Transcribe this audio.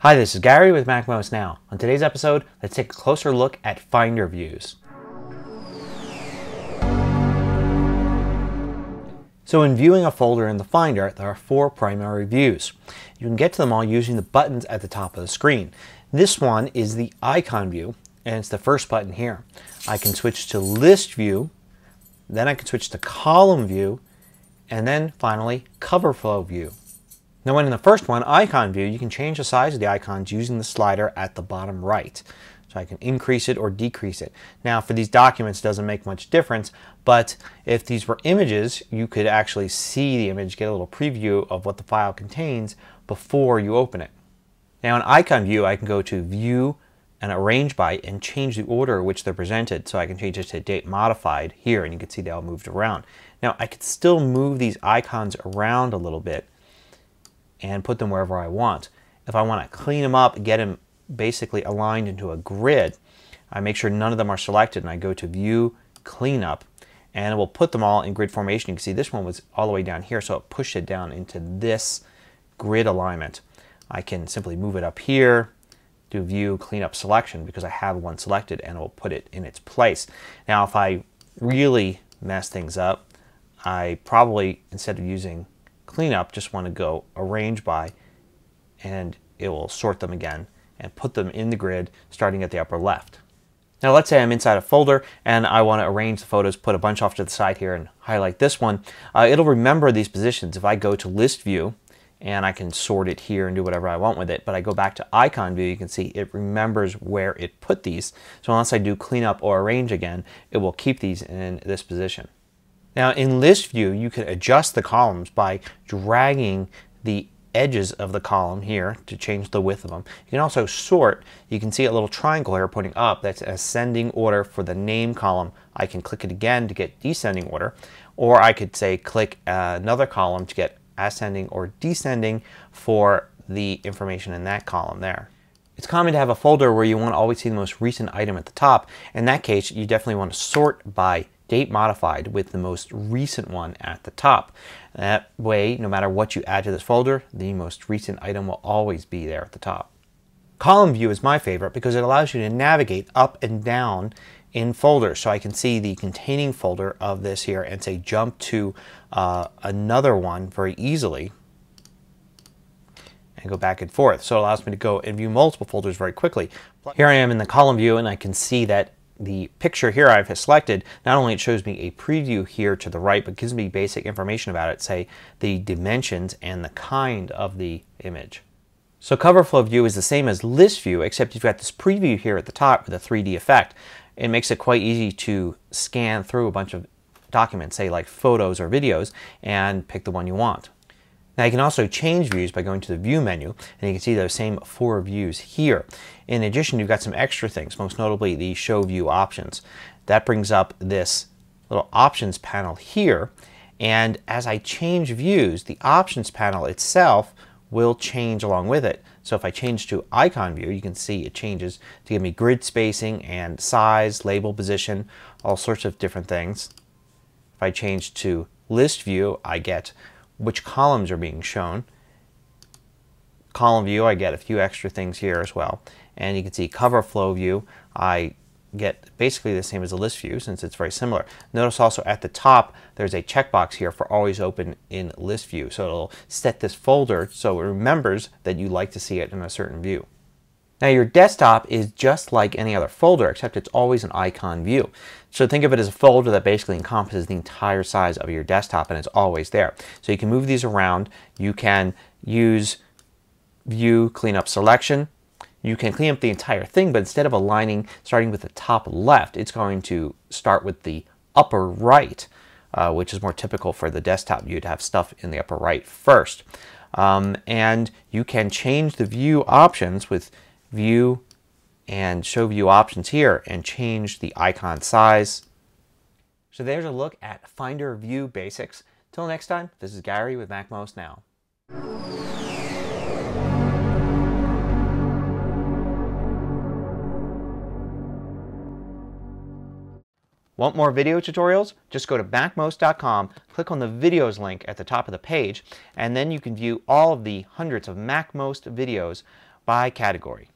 Hi, this is Gary with MacMost Now. On today's episode, let's take a closer look at Finder views. So in viewing a folder in the Finder, there are four primary views. You can get to them all using the buttons at the top of the screen. This one is the icon view, and it's the first button here. I can switch to list view, then I can switch to column view, and then finally Coverflow view. Now when in the first one, icon view, you can change the size of the icons using the slider at the bottom right. So I can increase it or decrease it. Now for these documents it doesn't make much difference, but if these were images, you could actually see the image, get a little preview of what the file contains before you open it. Now in icon view I can go to view and arrange by and change the order in which they're presented. So I can change it to date modified here, and you can see they all moved around. Now I could still move these icons around a little bit and put them wherever I want. If I want to clean them up, get them basically aligned into a grid, I make sure none of them are selected and I go to View, Cleanup, and it will put them all in grid formation. You can see this one was all the way down here, so it pushed it down into this grid alignment. I can simply move it up here, do View, Cleanup, Selection because I have one selected, and it will put it in its place. Now if I really mess things up, I probably, instead of using Cleanup, just want to go arrange by, and it will sort them again and put them in the grid starting at the upper left. Now let's say I'm inside a folder and I want to arrange the photos, put a bunch off to the side here and highlight this one. It'll remember these positions. If I go to list view, and I can sort it here and do whatever I want with it, but I go back to icon view, you can see it remembers where it put these. So unless I do cleanup or arrange again, it will keep these in this position. Now in list view you can adjust the columns by dragging the edges of the column here to change the width of them. You can also sort. You can see a little triangle here pointing up. That's ascending order for the name column. I can click it again to get descending order, or I could say click another column to get ascending or descending for the information in that column there. It's common to have a folder where you want to always see the most recent item at the top. In that case, you definitely want to sort by date modified with the most recent one at the top. That way, no matter what you add to this folder, the most recent item will always be there at the top. Column view is my favorite because it allows you to navigate up and down in folders. So I can see the containing folder of this here and say jump to another one very easily and go back and forth. So it allows me to go and view multiple folders very quickly. Here I am in the column view and I can see that the picture here I've selected, not only it shows me a preview here to the right, but gives me basic information about it, say the dimensions and the kind of the image. So Coverflow View is the same as list view, except you've got this preview here at the top with a 3D effect. It makes it quite easy to scan through a bunch of documents, say like photos or videos, and pick the one you want. Now you can also change views by going to the View menu, and you can see those same four views here. In addition, you've got some extra things, most notably the Show View Options. That brings up this little Options panel here, and as I change views, the Options panel itself will change along with it. So if I change to icon view, you can see it changes to give me grid spacing and size, label position, all sorts of different things. If I change to list view, I get which columns are being shown. Column view, I get a few extra things here as well. And you can see Coverflow view, I get basically the same as the list view since it's very similar. Notice also at the top there's a checkbox here for always open in list view. So it'll set this folder so it remembers that you like to see it in a certain view. Now your desktop is just like any other folder, except it's always an icon view. So think of it as a folder that basically encompasses the entire size of your desktop, and it's always there. So you can move these around. You can use View, Cleanup, Selection. You can clean up the entire thing, but instead of aligning starting with the top left, it's going to start with the upper right, which is more typical for the desktop view to have stuff in the upper right first. And you can change the view options with View and Show View Options here and change the icon size. So there's a look at Finder View basics. Till next time, this is Gary with MacMost Now. Want more video tutorials? Just go to MacMost.com, click on the videos link at the top of the page, and then you can view all of the hundreds of MacMost videos by category.